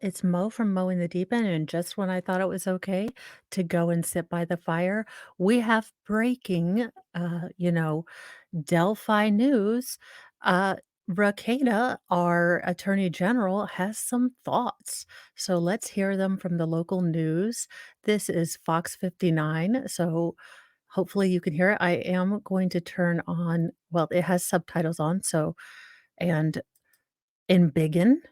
It's Mo from Mowing the Deep End, and just when I thought it was okay to go and sit by the fire, we have breaking, Delphi news. Uh, Rakeda, our Attorney General, has some thoughts. So let's hear them from the local news. This is Fox 59, so hopefully you can hear it. I am going to turn on, well, it has subtitles on, so, and in Biggin.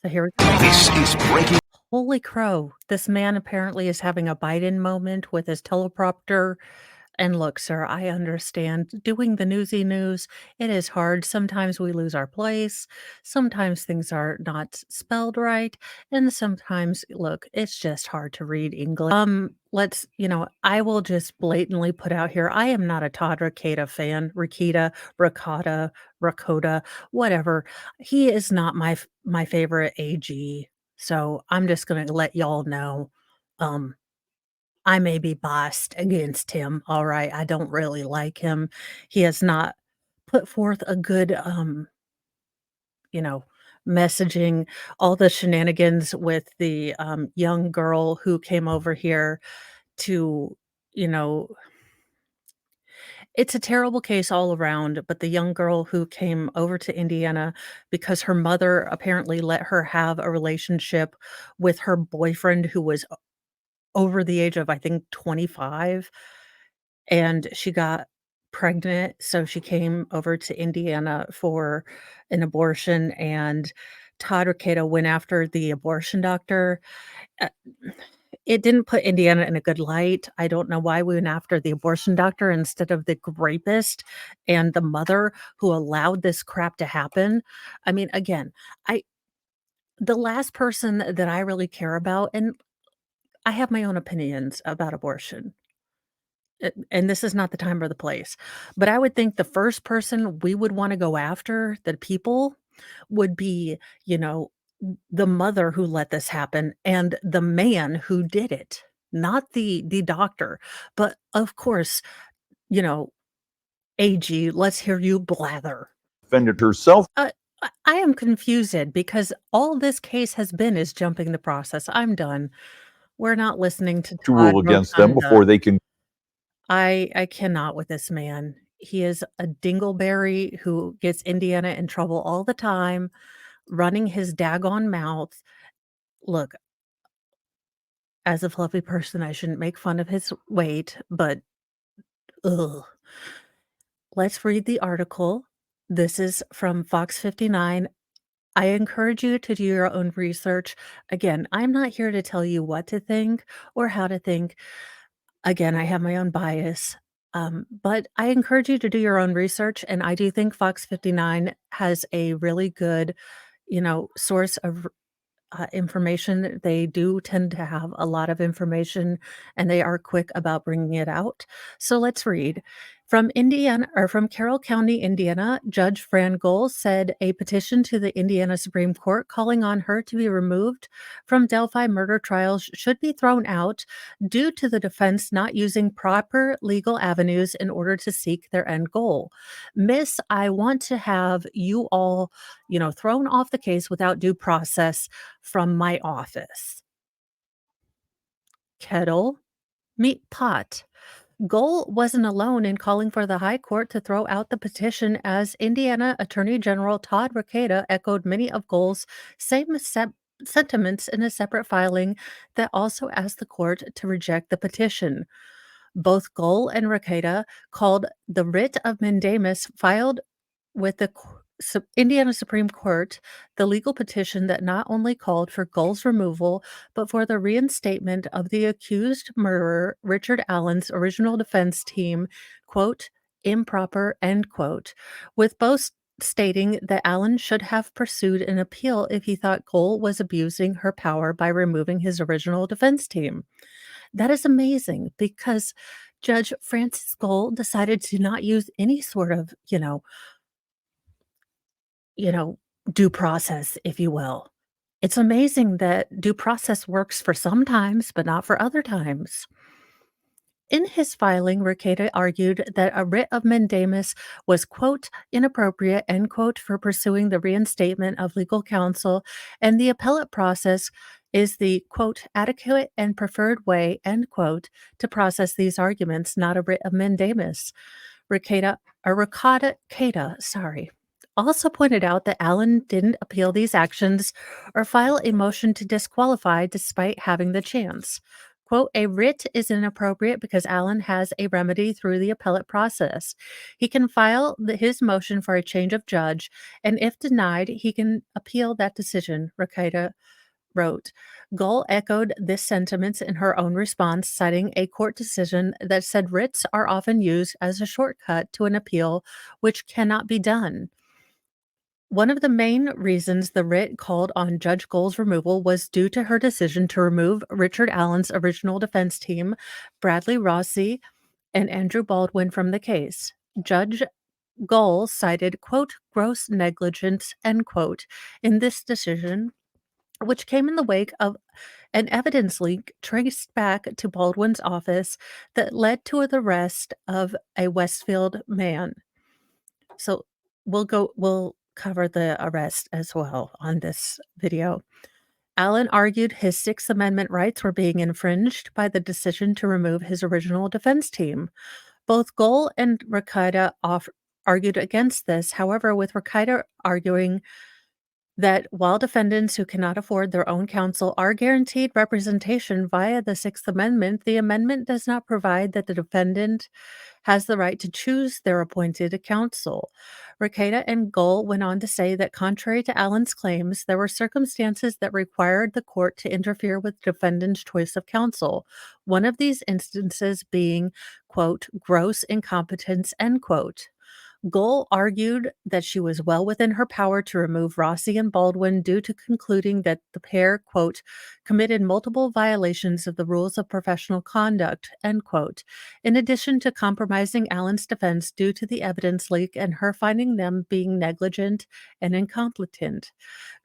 So here we go. This is breaking. Holy crow, this man apparently is having a Biden moment with his teleprompter. And look, sir, I understand doing the newsy news, it is hard. Sometimes we lose our place. Sometimes things are not spelled right. And sometimes, look, it's just hard to read English. I will just blatantly put out here, I am not a Todd Ricada fan. Rakota, whatever. He is not my favorite AG. So I'm just gonna let y'all know. Um, I may be biased against him, all right? I don't really like him. He has not put forth a good, you know, messaging. All the shenanigans with the, young girl who came over here to, you know it's a terrible case all around, but the young girl who came over to Indiana because her mother apparently let her have a relationship with her boyfriend who was over the age of, I think, 25. And she got pregnant, so she came over to Indiana for an abortion, and Todd Ricada went after the abortion doctor. Uh, it didn't put Indiana in a good light. I don't know why we went after the abortion doctor instead of the rapist and the mother who allowed this crap to happen. I mean, again, I the last person that I really care about, and I have my own opinions about abortion. And this is not the time or the place. But I would think the first person we would wanna go after, the people, would be, you know, the mother who let this happen and the man who did it, not the doctor. But, of course, you know, AG, let's hear you blather. Defended herself I am confused because all this case has been is jumping the process. I'm done. We're not listening to to Todd rule against them Rotunda. before they can I cannot with this man. He is a dingleberry who gets Indiana in trouble all the time, running his daggone mouth. Look, as a fluffy person, I shouldn't make fun of his weight, but ugh. Let's read the article. This is from Fox 59. I encourage you to do your own research. Again, I'm not here to tell you what to think or how to think. Again, I have my own bias, but I encourage you to do your own research, and I do think Fox 59 has a really good, source of information. They do tend to have a lot of information, and they are quick about bringing it out. So let's read. From Carroll County, Indiana, Judge Fran Gull said a petition to the Indiana Supreme Court calling on her to be removed from Delphi murder trials should be thrown out due to the defense not using proper legal avenues in order to seek their end goal. Miss, I want to have you all, thrown off the case without due process from my office. Kettle, meet pot. Goal wasn't alone in calling for the High Court to throw out the petition, as Indiana Attorney General Todd Ricada echoed many of Goal's same sentiments in a separate filing that also asked the court to reject the petition. Both Goal and Ricada called the writ of mandamus filed with the Indiana Supreme Court the legal petition that not only called for Gull's removal, but for the reinstatement of the accused murderer Richard Allen's original defense team, quote, improper, end quote, with both stating that Allen should have pursued an appeal if he thought Gull was abusing her power by removing his original defense team. That is amazing because Judge Francis Gull decided to not use any sort of, you know, due process, if you will. It's amazing that due process works for some times, but not for other times. In his filing, Rekieta argued that a writ of mandamus was, quote, inappropriate, end quote, for pursuing the reinstatement of legal counsel, and the appellate process is the, quote, adequate and preferred way, end quote, to process these arguments, not a writ of mandamus. Ricada or Ricotta Cada, sorry, also pointed out that Allen didn't appeal these actions or file a motion to disqualify despite having the chance. Quote, a writ is inappropriate because Allen has a remedy through the appellate process. He can file his motion for a change of judge, and if denied, he can appeal that decision, Ricada wrote. Gull echoed this sentiment in her own response, citing a court decision that said writs are often used as a shortcut to an appeal, which cannot be done. One of the main reasons the writ called on Judge Gull's removal was due to her decision to remove Richard Allen's original defense team, Bradley Rossi and Andrew Baldwin, from the case. Judge Gull cited, quote, gross negligence, end quote, in this decision, which came in the wake of an evidence leak traced back to Baldwin's office that led to the arrest of a Westfield man. So we'll cover the arrest as well on this video. Allen argued his Sixth Amendment rights were being infringed by the decision to remove his original defense team. Both Gull and Ricada argued against this. However, with Ricada arguing that while defendants who cannot afford their own counsel are guaranteed representation via the Sixth Amendment, the amendment does not provide that the defendant has the right to choose their appointed counsel. Ricada and Gull went on to say that contrary to Allen's claims, there were circumstances that required the court to interfere with defendant's choice of counsel. One of these instances being, quote, gross incompetence, end quote. Gull argued that she was well within her power to remove Rossi and Baldwin due to concluding that the pair, quote, committed multiple violations of the rules of professional conduct, end quote, in addition to compromising Allen's defense due to the evidence leak and her finding them being negligent and incompetent.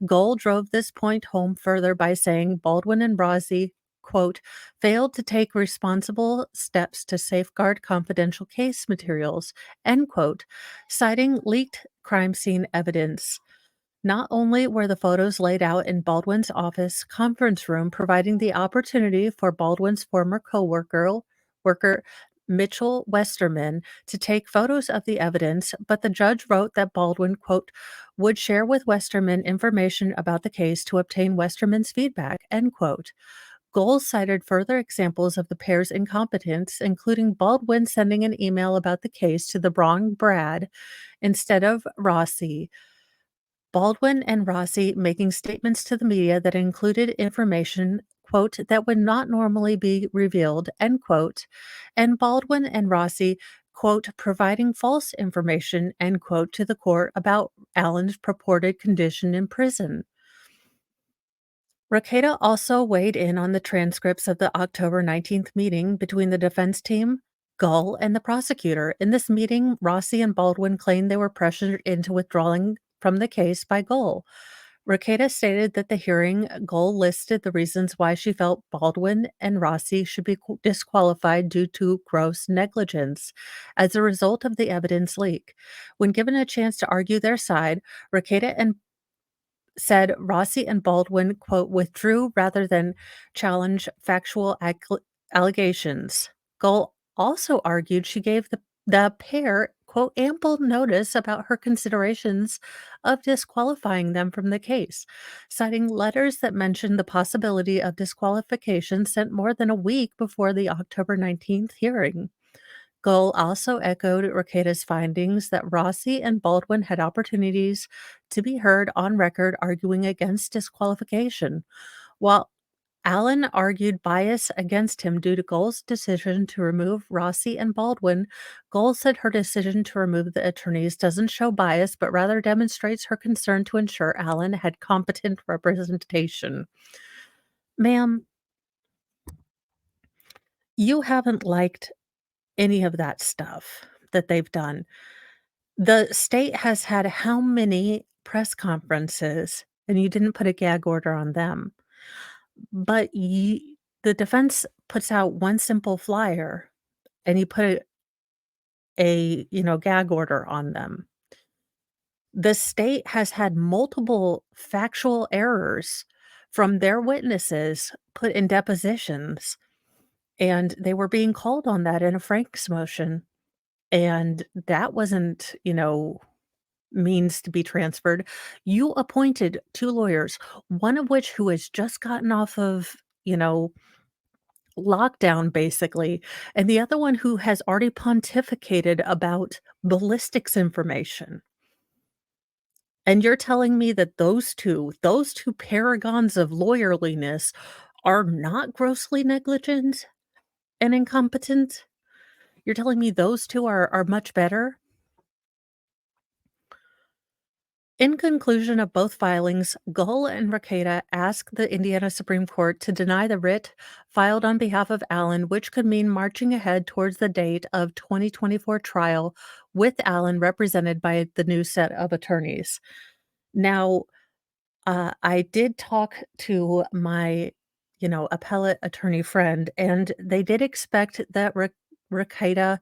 Gull drove this point home further by saying Baldwin and Rossi, quote, failed to take responsible steps to safeguard confidential case materials, end quote, citing leaked crime scene evidence. Not only were the photos laid out in Baldwin's office conference room, providing the opportunity for Baldwin's former worker Mitchell Westerman to take photos of the evidence, but the judge wrote that Baldwin, quote, would share with Westerman information about the case to obtain Westerman's feedback, end quote. Gull cited further examples of the pair's incompetence, including Baldwin sending an email about the case to the wrong Brad instead of Rossi, Baldwin and Rossi making statements to the media that included information, quote, that would not normally be revealed, end quote, and Baldwin and Rossi, quote, providing false information, end quote, to the court about Allen's purported condition in prison. Rokeda also weighed in on the transcripts of the October 19th meeting between the defense team, Gull, and the prosecutor. In this meeting, Rossi and Baldwin claimed they were pressured into withdrawing from the case by Gull. Rokeda stated that the hearing, Gull listed the reasons why she felt Baldwin and Rossi should be disqualified due to gross negligence as a result of the evidence leak. When given a chance to argue their side, Rokeda and said Rossi and Baldwin, quote, withdrew rather than challenge factual allegations. Gull also argued she gave the pair, quote, ample notice about her considerations of disqualifying them from the case, citing letters that mentioned the possibility of disqualification sent more than a week before the October 19th hearing. Gull also echoed Rokeda's findings that Rossi and Baldwin had opportunities to be heard on record arguing against disqualification, while Allen argued bias against him due to Gull's decision to remove Rossi and Baldwin. Gull said her decision to remove the attorneys doesn't show bias, but rather demonstrates her concern to ensure Allen had competent representation. Ma'am, you haven't liked any of that stuff that they've done. The state has had how many press conferences, and you didn't put a gag order on them, but the defense puts out one simple flyer and he put a gag order on them. The state has had multiple factual errors from their witnesses put in depositions, and they were being called on that in a Franks motion, and that wasn't means to be transferred. You appointed 2 lawyers, one of which who has just gotten off of lockdown basically, and the other one who has already pontificated about ballistics information. And you're telling me that those two paragons of lawyerliness are not grossly negligent and incompetent? You're telling me those 2 are much better? In conclusion of both filings, Gull and Rekieta asked the Indiana Supreme Court to deny the writ filed on behalf of Allen, which could mean marching ahead towards the date of 2024 trial with Allen represented by the new set of attorneys. Now, I did talk to my appellate attorney friend, and they did expect that Rekieta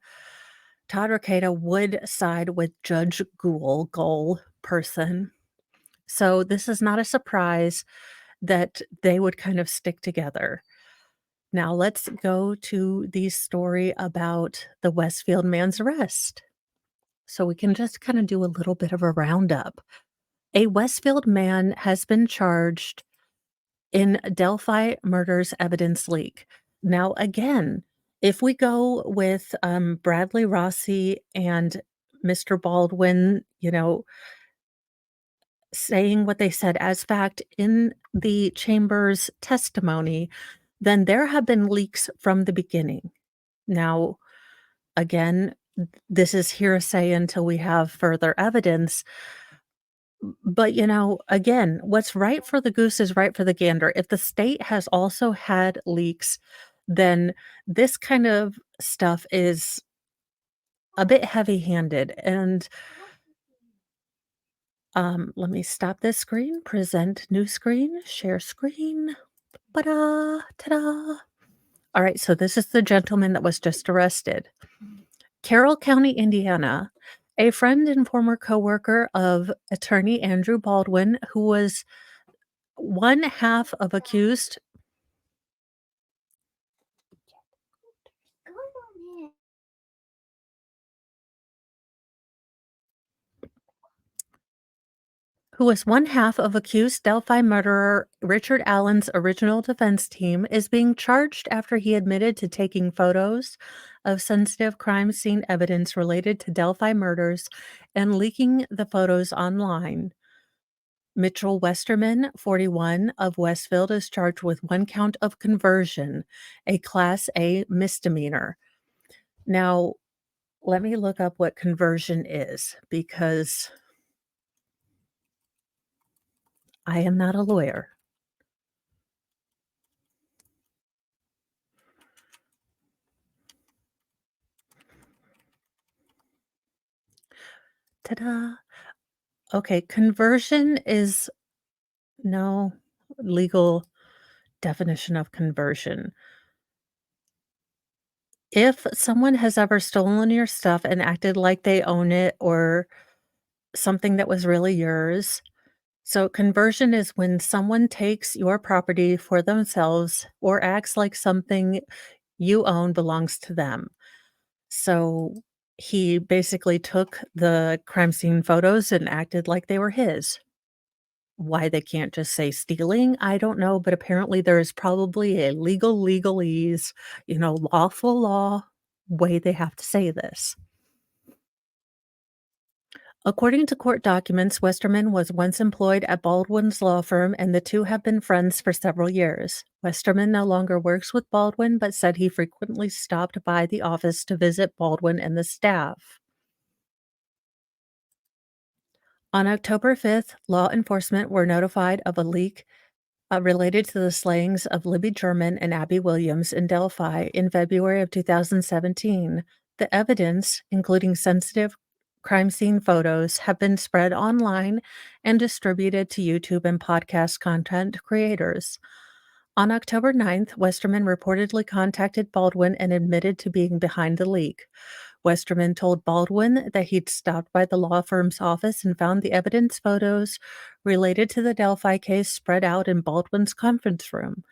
Todd Rekieta would side with Judge Gull person. So this is not a surprise that they would kind of stick together. Now let's go to the story about the Westfield man's arrest. So we can just kind of do a little bit of a roundup. A Westfield man has been charged in Delphi murders evidence leak. Now, again, if we go with Bradley Rossi and Mr. Baldwin saying what they said as fact in the chamber's testimony, then there have been leaks from the beginning. Now, again, this is hearsay until we have further evidence. But again, what's right for the goose is right for the gander. If the state has also had leaks, then this kind of stuff is a bit heavy-handed. And let me stop this screen, present new screen, share screen. Ta-da, ta-da. All right, so this is the gentleman that was just arrested. Carroll County, Indiana. A friend and former coworker of attorney Andrew Baldwin, who was one half of accused who was one half of accused Delphi murderer Richard Allen's original defense team, is being charged after he admitted to taking photos of sensitive crime scene evidence related to Delphi murders and leaking the photos online. Mitchell Westerman, 41, of Westfield, is charged with 1 count of conversion, a Class A misdemeanor. Now, let me look up what conversion is because I am not a lawyer. Ta-da. Okay, conversion is no legal definition of conversion. If someone has ever stolen your stuff and acted like they own it or something that was really yours, so conversion is when someone takes your property for themselves or acts like something you own belongs to them. So he basically took the crime scene photos and acted like they were his. Why they can't just say stealing, I don't know, but apparently there is probably a legalese, lawful law way they have to say this. According to court documents, Westerman was once employed at Baldwin's law firm, and the two have been friends for several years. Westerman no longer works with Baldwin, but said he frequently stopped by the office to visit Baldwin and the staff. On October 5th, law enforcement were notified of a leak related to the slayings of Libby German and Abby Williams in Delphi in February of 2017. The evidence, including sensitive crime scene photos, have been spread online and distributed to YouTube and podcast content creators. On October 9th, Westerman reportedly contacted Baldwin and admitted to being behind the leak. Westerman told Baldwin that he'd stopped by the law firm's office and found the evidence photos related to the Delphi case spread out in Baldwin's conference room.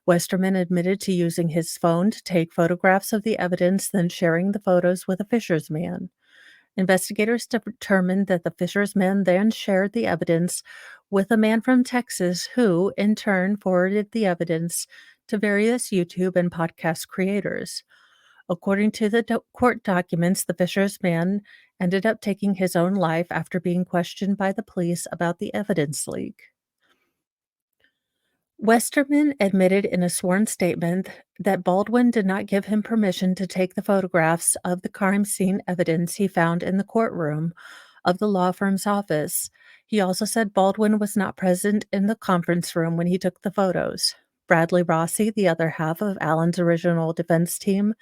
Westerman admitted to using his phone to take photographs of the evidence, then sharing the photos with a Fisher's man. Investigators determined that the Fisher's man then shared the evidence with a man from Texas who, in turn, forwarded the evidence to various YouTube and podcast creators. According to the court documents, the Fisher's man ended up taking his own life after being questioned by the police about the evidence leak. Westerman admitted in a sworn statement that Baldwin did not give him permission to take the photographs of the crime scene evidence he found in the courtroom of the law firm's office. He also said Baldwin was not present in the conference room when he took the photos. Bradley Rossi, the other half of Allen's original defense team,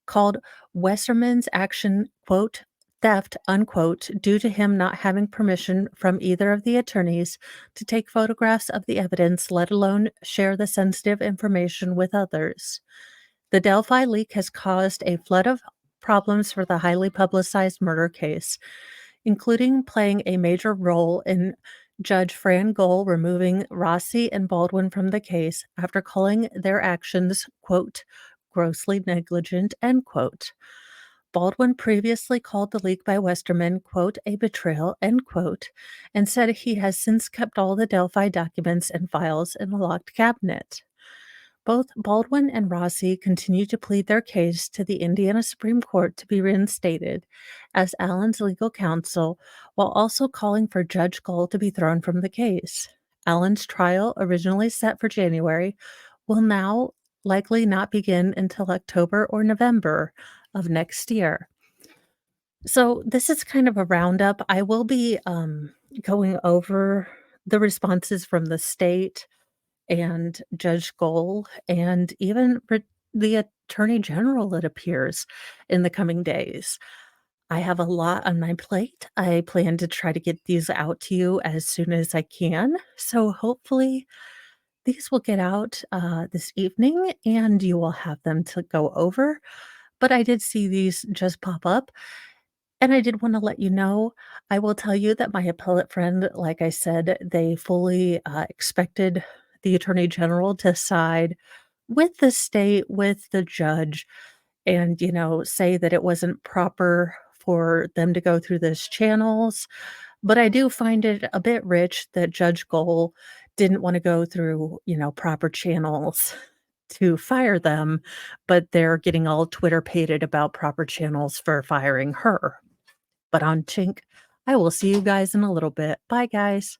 called Westerman's action, quote, theft, unquote, due to him not having permission from either of the attorneys to take photographs of the evidence, let alone share the sensitive information with others. The Delphi leak has caused a flood of problems for the highly publicized murder case, including playing a major role in Judge Gull removing Rossi and Baldwin from the case after calling their actions, quote, grossly negligent, end quote. Baldwin previously called the leak by Westerman, quote, a betrayal, end quote, and said he has since kept all the Delphi documents and files in a locked cabinet. Both Baldwin and Rossi continue to plead their case to the Indiana Supreme Court to be reinstated as Allen's legal counsel, while also calling for Judge Gull to be thrown from the case. Allen's trial, originally set for January, will now likely not begin until October or November of next year. So this is kind of a roundup. I will be going over the responses from the state and Judge Gull and even the Attorney General, it appears, in the coming days. I have a lot on my plate. I plan to try to get these out to you as soon as I can. So hopefully these will get out this evening and you will have them to go over. But I did see these just pop up. And I did want to let you know, I will tell you that my appellate friend, like I said, they fully expected the attorney general to side with the state, with the judge, and, say that it wasn't proper for them to go through those channels. But I do find it a bit rich that Judge Gull didn't want to go through, proper channels to fire them, but they're getting all Twitter pated about proper channels for firing her. But on Chink, I will see you guys in a little bit. Bye, guys.